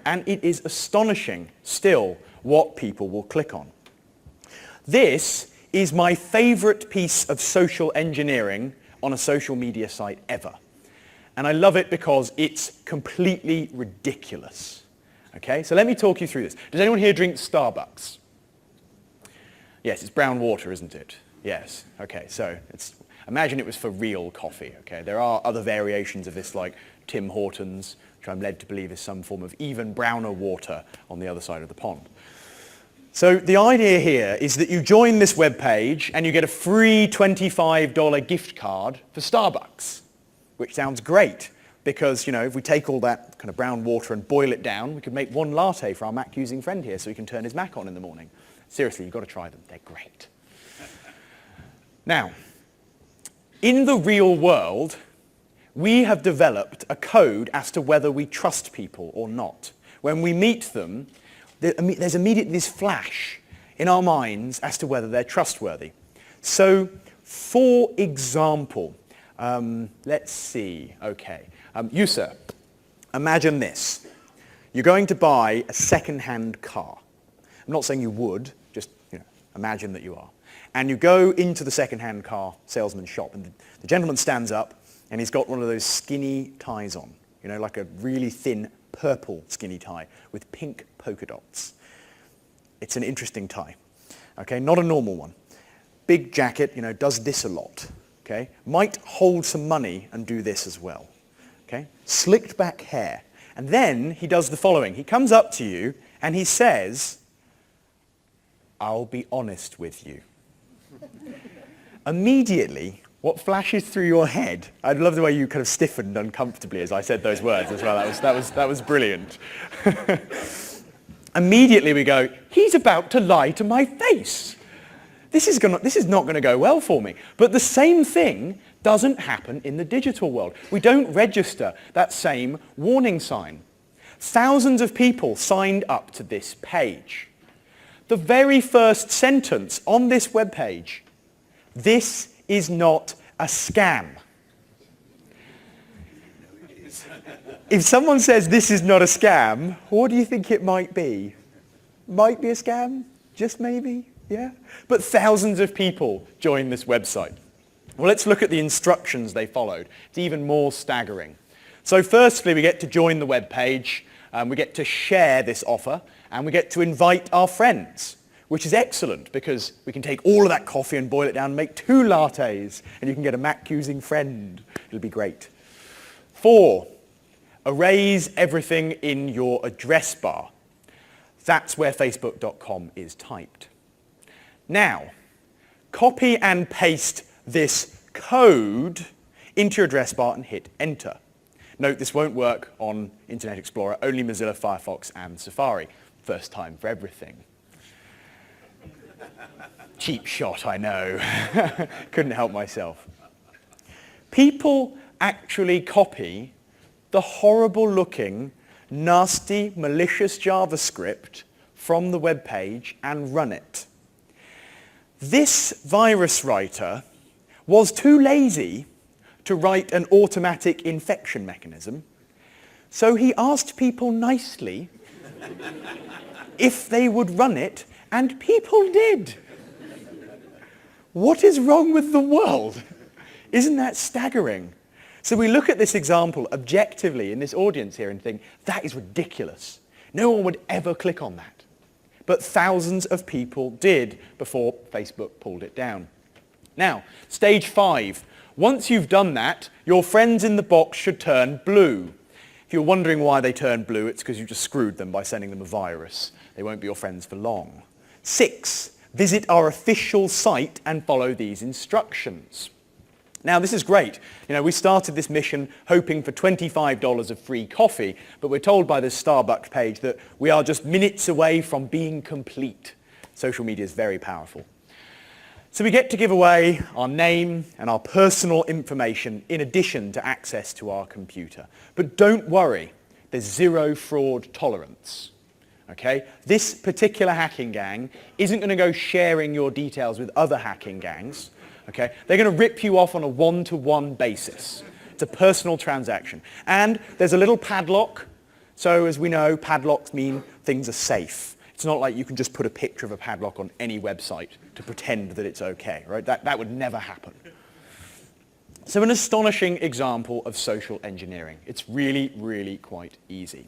and it is astonishing still what people will click on. This is my favorite piece of social engineering on a social media site ever. And I love it because it's completely ridiculous. Okay, so let me talk you through this. Does anyone here drink Starbucks? Yes, it's brown water, isn't it? Yes. Okay, so imagine it was for real coffee. Okay, there are other variations of this like Tim Hortons, which I'm led to believe is some form of even browner water on the other side of the pond. So the idea here is that you join this web page and you get a free $25 gift card for Starbucks, which sounds great because, you know, if we take all that kind of brown water and boil it down, we could make one latte for our Mac using friend here so he can turn his Mac on in the morning. Seriously, you've got to try them. They're great. Now, in the real world, we have developed a code as to whether we trust people or not. When we meet them, there's immediately this flash in our minds as to whether they're trustworthy. So, for example, let's see, okay. You, sir, imagine this. You're going to buy a second-hand car. I'm not saying you would, just imagine that you are. And you go into the second-hand car salesman's shop, and the gentleman stands up, and he's got one of those skinny ties on, like a really thin purple skinny tie with pink polka dots. It's an interesting tie, okay? Not a normal one. Big jacket, does this a lot, okay? Might hold some money and do this as well, okay? Slicked back hair. And then he does the following. He comes up to you and he says, "I'll be honest with you." Immediately, what flashes through your head, I love the way you kind of stiffened uncomfortably as I said those words as well. That was brilliant. Immediately we go, he's about to lie to my face. This is not going to go well for me. But the same thing doesn't happen in the digital world. We don't register that same warning sign. Thousands of people signed up to this page. The very first sentence on this webpage, "This is not a scam." If someone says this is not a scam, what do you think it might be? Might be a scam? Just maybe? Yeah? But thousands of people joined this website. Well, let's look at the instructions they followed. It's even more staggering. So firstly, we get to join the web page, we get to share this offer, and we get to invite our friends, which is excellent because we can take all of that coffee and boil it down and make 2 lattes, and you can get a Mac using friend. It'll be great. 4, erase everything in your address bar. That's where facebook.com is typed. Now, copy and paste this code into your address bar and hit enter. Note this won't work on Internet Explorer, only Mozilla Firefox and Safari. First time for everything. Cheap shot, I know. Couldn't help myself. People actually copy the horrible-looking, nasty, malicious JavaScript from the web page and run it. This virus writer was too lazy to write an automatic infection mechanism, so he asked people nicely if they would run it, and people did. What is wrong with the world? Isn't that staggering? So we look at this example objectively in this audience here and think, that is ridiculous. No one would ever click on that. But thousands of people did before Facebook pulled it down. Now, stage 5. Once you've done that, your friends in the box should turn blue. If you're wondering why they turn blue, it's because you just screwed them by sending them a virus. They won't be your friends for long. 6. Visit our official site and follow these instructions. Now, this is great. We started this mission hoping for $25 of free coffee, but we're told by this Starbucks page that we are just minutes away from being complete. Social media is very powerful. So we get to give away our name and our personal information in addition to access to our computer. But don't worry, there's 0 fraud tolerance. Okay? This particular hacking gang isn't going to go sharing your details with other hacking gangs. Okay? They're going to rip you off on a one-to-one basis. It's a personal transaction. And there's a little padlock So as we know, padlocks mean things are safe. It's not like you can just put a picture of a padlock on any website to pretend that it's okay, right? That would never happen. So an astonishing example of social engineering. It's really, really quite easy.